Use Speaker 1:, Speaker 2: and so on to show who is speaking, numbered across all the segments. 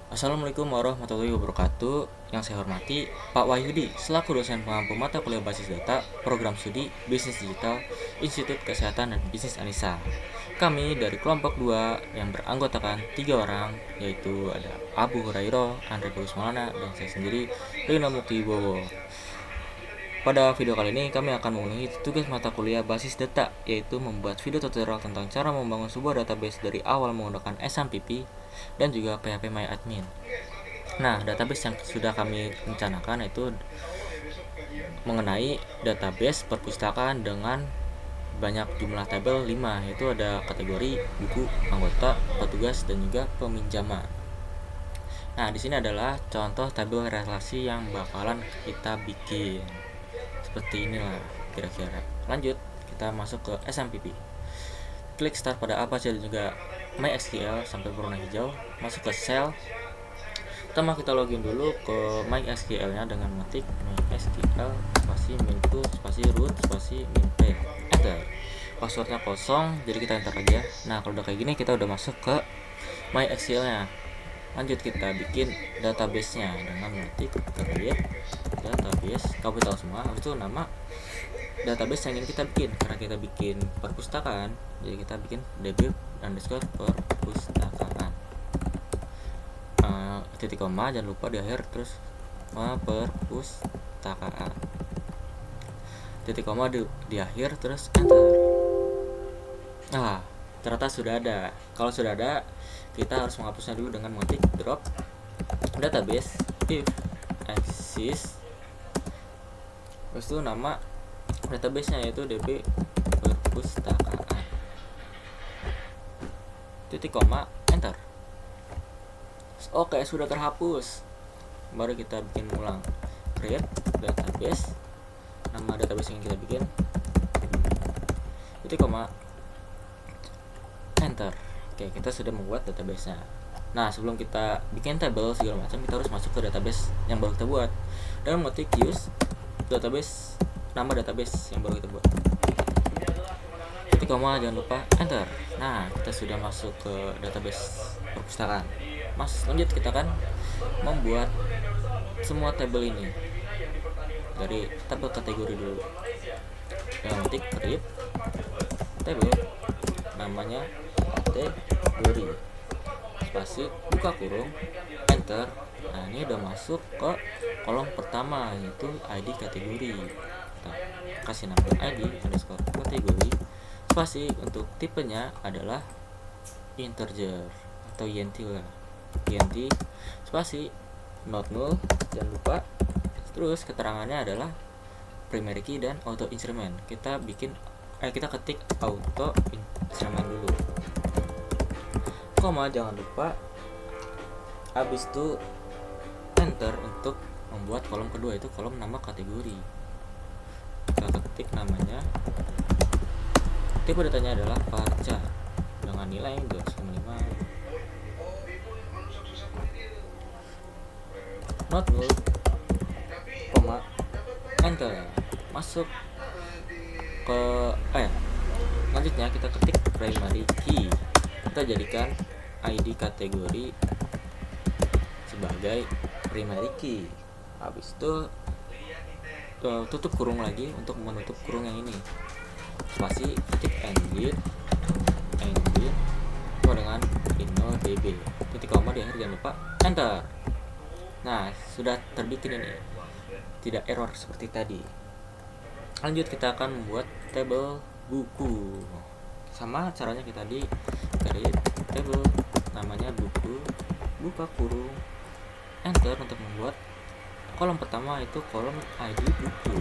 Speaker 1: Assalamualaikum warahmatullahi wabarakatuh. Yang saya hormati Pak Wahyudi selaku dosen pengampu mata kuliah basis data program studi Bisnis Digital Institut Kesehatan dan Bisnis Anissa. Kami dari kelompok 2 yang beranggotakan 3 orang, yaitu ada Abu Hurairah, Andre Bagus Maulana, dan saya sendiri Rina Mukti Bowo. Pada video kali ini kami akan memenuhi tugas mata kuliah basis data, yaitu membuat video tutorial tentang cara membangun sebuah database dari awal menggunakan SMPP dan juga PHP MyAdmin. Nah, database yang sudah kami rencanakan itu mengenai database perpustakaan dengan banyak jumlah tabel 5, yaitu ada kategori, buku, anggota, petugas, dan juga peminjaman. Nah, di sini adalah contoh tabel relasi yang bakalan kita bikin. Seperti inilah kira-kira. Lanjut, kita masuk ke SMPP. Klik start pada Apache dan juga MySQL sampai berwarna hijau. Masuk ke cell. Pertama kita login dulu ke MySQL nya dengan mengetik MySQL spasi mintu spasi root spasi minp. Enter. Passwordnya kosong, jadi kita enter aja. Nah, kalau udah kayak gini kita udah masuk ke MySQL nya. Lanjut kita bikin database-nya dengan mengetik create database kapital semua. Habis itu nama database yang ingin kita bikin, karena kita bikin perpustakaan, jadi kita bikin db underscore perpustakaan. Titik koma jangan lupa di akhir, terus perpustakaan, titik koma di akhir, terus enter. Ternyata sudah ada. Kalau sudah ada, kita harus menghapusnya dulu dengan mengetik drop database if exist. Terus itu nama database-nya yaitu db perpustakaan, titik koma, enter. Oke, sudah terhapus. Baru kita bikin ulang create database, nama database yang kita bikin, titik koma, enter. Oke, kita sudah membuat database-nya. Nah, sebelum kita bikin table segala macam, kita harus masuk ke database yang baru kita buat dan mengetik use database, nama database yang baru kita buat, titik koma, jangan lupa enter. Nah, kita sudah masuk ke database perpustakaan. Lanjut kita akan membuat semua tabel ini dari tabel kategori dulu. Dengan mengetik create table, namanya kategori spasi buka kurung, enter. Nah, ini udah masuk ke kolom pertama, yaitu ID kategori. Kita kasih nama ID underscore kategori, spasi untuk tipenya adalah integer atau int lah, int spasi not null, jangan lupa. Terus keterangannya adalah primary key dan auto instrument. Kita ketik auto instrument dulu, koma, jangan lupa. Habis itu enter untuk membuat kolom kedua, itu kolom nama kategori. Kita ketik namanya, tipe datanya adalah varchar dengan nilai 2,5, not null, koma, enter. Masuk ke selanjutnya kita ketik primary key. Kita jadikan ID kategori sebagai primary key. Habis itu tutup kurung lagi untuk menutup kurung yang ini, spasi ketik engine dengan inodb, titik koma di akhir, jangan lupa enter. Nah, sudah terbikin ini, tidak error seperti tadi. Lanjut kita akan membuat table buku. Sama caranya kita di create table, namanya buku, buka kurung, enter untuk membuat kolom pertama, itu kolom ID buku.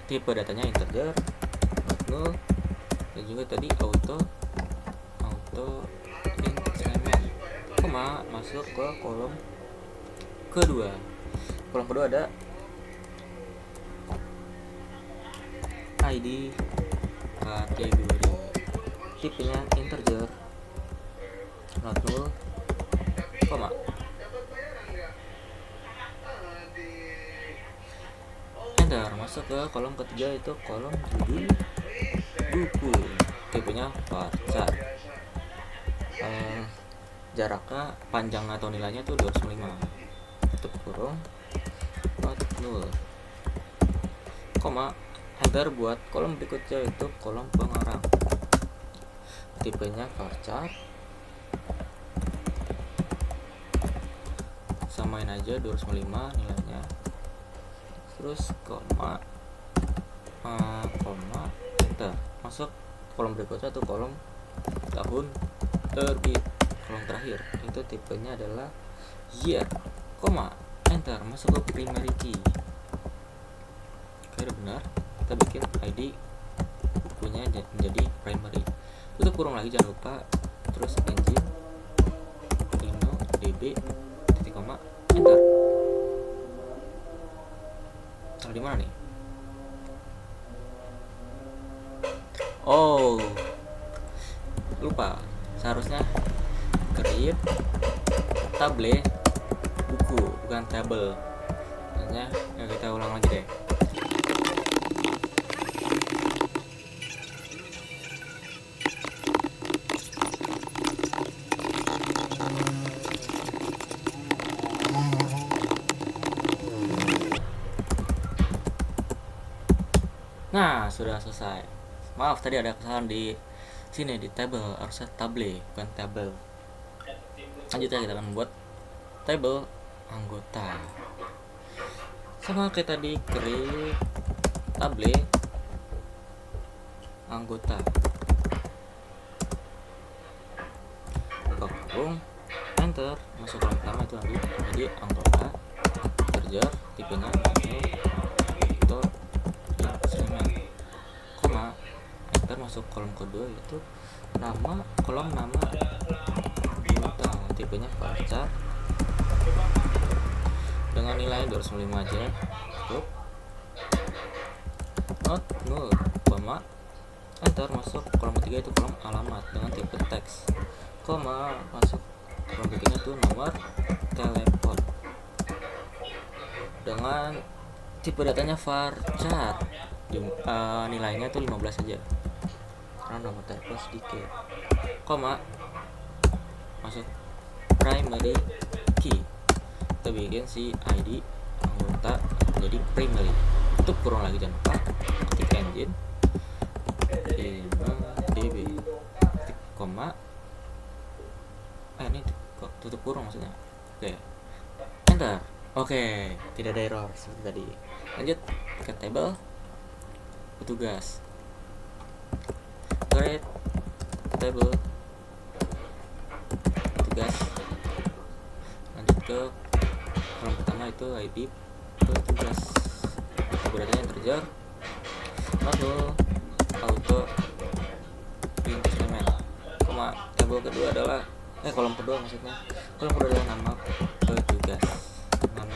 Speaker 1: Tipe datanya integer, not null, dan juga tadi auto increment, koma, masuk ke kolom kedua. Kolom kedua ada ID kategori, tipenya integer, not null, koma. Enter. Masuk ke kolom ketiga, itu kolom judul buku, tipenya varchar. jaraknya panjang atau nilainya tuh 205, tutup kurung, not null, koma, enter buat kolom berikutnya itu kolom pengarang, tipenya varchar, samain aja 205 nilainya, terus koma, enter, masuk kolom berikutnya tuh kolom tahun terbit, kolom terakhir itu tipenya adalah year, koma, enter, masuk ke primary key. Oke, udah benar, kita bikin ID bukunya menjadi primary, tutup kurung lagi, jangan lupa, terus engine ino db titik koma, enter. Di mana nih? Oh, lupa, seharusnya create table buku, bukan table. Makanya ya kita ulang lagi deh. Nah, sudah selesai. Maaf, tadi ada kesalahan di sini, di table, harusnya table bukan table. Lanjutnya kita akan membuat table anggota. Sama kayak tadi, create table anggota. Buka kurung, enter, masuk kolom pertama itu nanti jadi anggota, integer, tipenya itu instrument, koma, enter, masuk kolom kedua itu nama, kolom nama anggota, tipenya varchar dengan nilai 205 aja, tutup, not null, koma, enter, masuk kolom ketiga itu kolom alamat dengan tipe teks, koma, masuk kolom berikutnya itu nomor telepon dengan tipe datanya varchar, nilainya tuh 15 aja karena nomor telepon sedikit, koma, masuk primary key, kita bikin si ID anggota jadi primary, tutup kurung lagi, jangan lupa ketik engine db titik koma, ini tutup kurung maksudnya, oke, enter. Oke, tidak ada error seperti tadi. Lanjut ke table petugas, create table petugas, lanjut ke kolom pertama itu ID petugas, beratnya integer, not null, auto instrument, koma, table kedua adalah kolom kedua maksudnya, kolom kedua adalah nama petugas, nama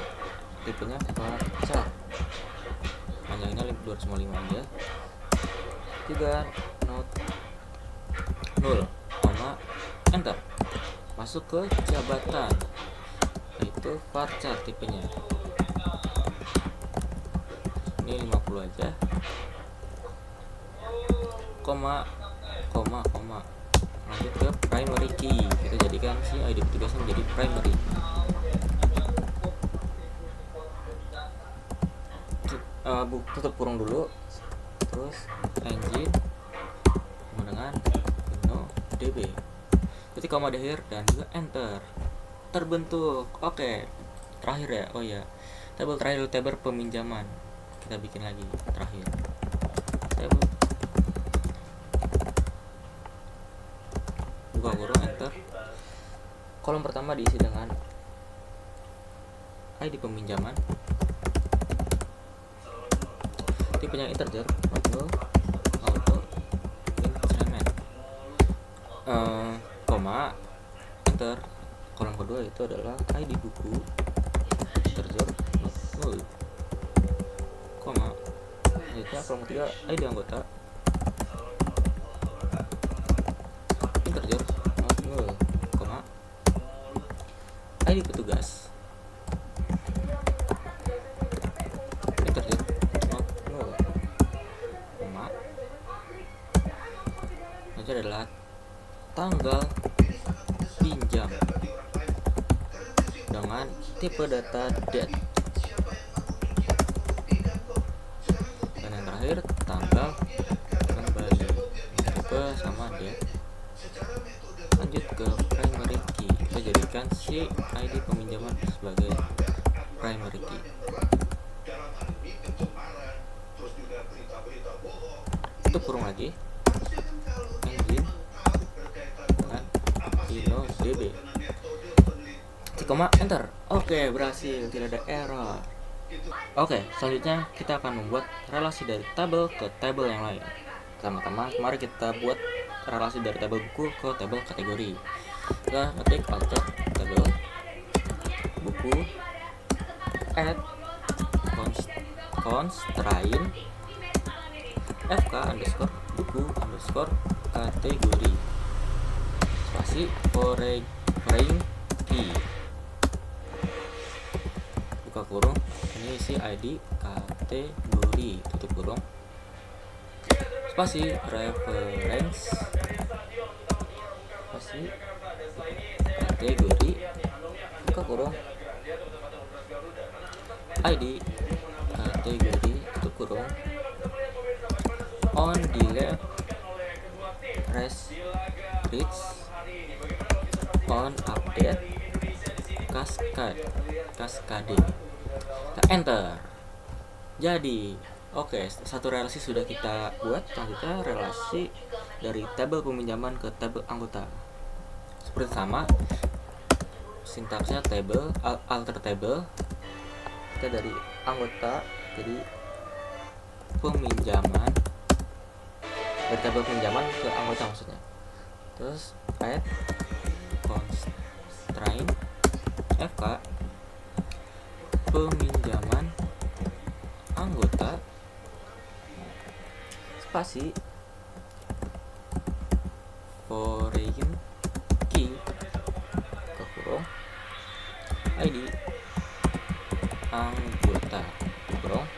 Speaker 1: tipenya varchar, panjangnya 205 aja, juga not null, koma, enter, masuk ke jabatan itu varchar, tipenya ini 50 aja, koma, lanjut ke primary key, kita jadikan si ID petugasnya menjadi primary, tutup kurung dulu, terus engine dengan ino db ketik koma di akhir dan juga enter, terbentuk. Oke, terakhir ya, oh ya, table terakhir, table peminjaman, kita bikin lagi terakhir, table, buka kurung, enter, kolom pertama diisi dengan ID peminjaman, tipenya integer, auto instrument, koma, enter, kolom kedua itu adalah ID buku, integer, not null, koma, selanjutnya kolom ketiga ID anggota, integer, not null, koma, ID petugas, integer, not null, koma, selanjutnya adalah tanggal pinjam, tipe data date, dan yang terakhir tanggal kembali, tipe sama date. Lanjut ke primary key, kita jadikan si ID peminjaman sebagai primary key. Tutup kurung lagi, engine dengan InnoDB, koma enter. Oke, berhasil, tidak ada error. Oke, selanjutnya kita akan membuat relasi dari tabel ke tabel yang lain. Pertama-tama, mari kita buat relasi dari tabel buku ke tabel kategori. Kita ketik alter tabel buku, add constraint fk underscore buku underscore kategori spasi foreign key, buka kurung, ini isi ID kategori, tutup kurung, spasi reference spasi kategori, buka kurung, ID kategori, tutup kurung, on delete restrict on update cascade, kita enter. Jadi oke, satu relasi sudah kita buat. Selanjutnya relasi dari tabel peminjaman ke tabel anggota. Seperti sama, sintaksnya table alter table, kita dari anggota jadi peminjaman, dari tabel peminjaman ke anggota maksudnya. Terus add constraint fk peminjaman anggota spasi foreign key, ke kurung, ID anggota, kurung,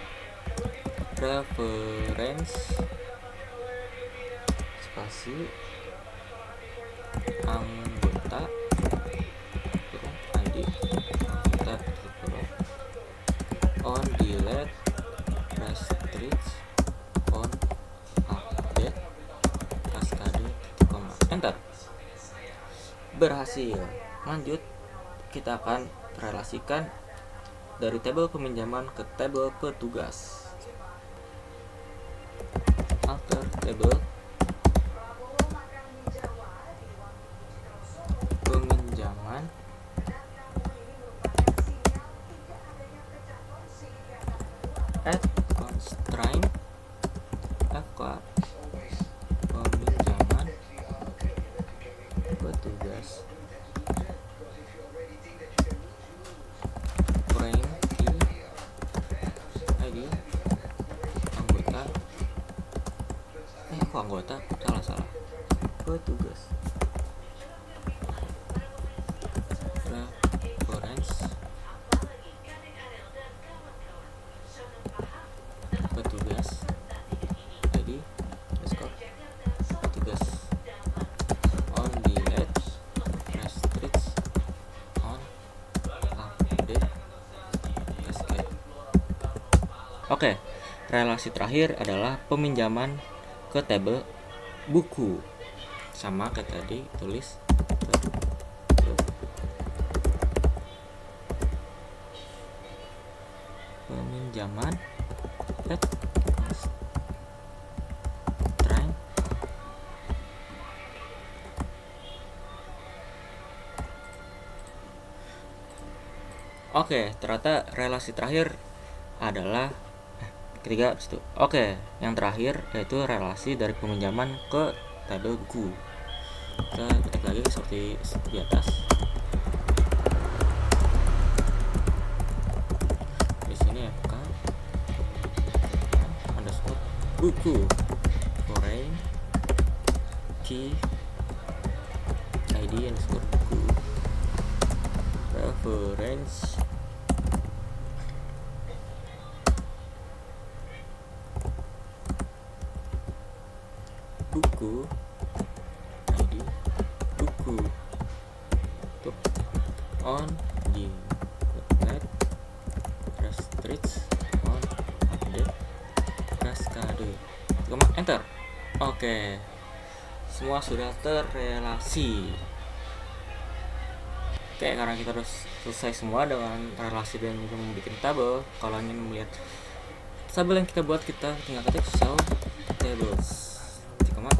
Speaker 1: reference spasi anggota, kurung, ID anggota, kurung, on delete restrict on update cascade, koma enter. Berhasil. Lanjut, kita akan relasikan dari tabel peminjaman ke tabel petugas. Alter tabel peminjaman add constraint fk peminjaman petugas foreign key, ID anggota, kok anggota, salah petugas, reference petugas, ID underscore petugas, on delete restrict on update cascade. Oke, relasi terakhir adalah peminjaman ke tabel buku, sama kayak tadi, tulis peminjaman add constraint Oke, ternyata relasi terakhir adalah ketiga itu. Oke, yang terakhir yaitu relasi dari peminjaman ke tabel buku. Kita ketik lagi seperti di atas. Di sini FK underscore buku foreign key ID underscore buku reference buku ID buku on di enter. Oke, semua sudah terrelasi. Oke, karena kita udah selesai semua dengan relasi dan juga membuat tabel. Kalau ingin melihat tabel yang kita buat, kita tinggal ketik show tables,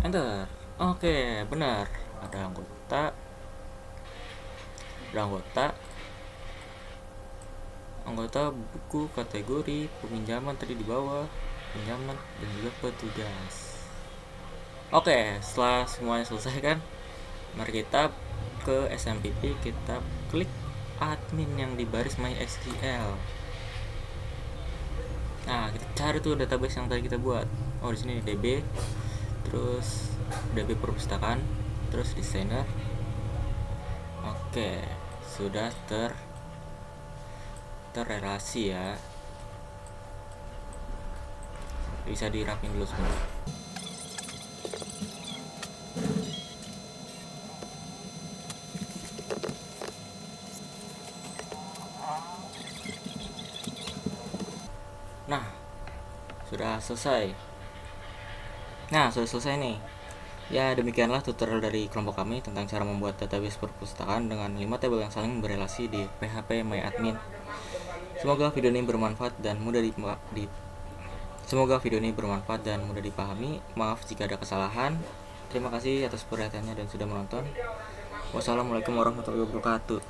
Speaker 1: enter. Oke, benar, ada anggota buku, kategori, peminjaman tadi di bawah, pinjaman dan juga petugas. Oke, setelah semuanya selesai kan, mari kita ke SMPP, kita klik admin yang di baris MySQL. Nah, kita cari tuh database yang tadi kita buat. Oh, di sini DB, terus DB perpustakaan, terus desainer. Oke, sudah terrelasi ya. Bisa dirapin dulu semua. Nah, sudah selesai nih. Ya, demikianlah tutorial dari kelompok kami tentang cara membuat database perpustakaan dengan 5 tabel yang saling berelasi di PHP MyAdmin. Semoga video ini bermanfaat dan mudah dipahami. Maaf jika ada kesalahan. Terima kasih atas perhatiannya dan sudah menonton. Wassalamualaikum warahmatullahi wabarakatuh.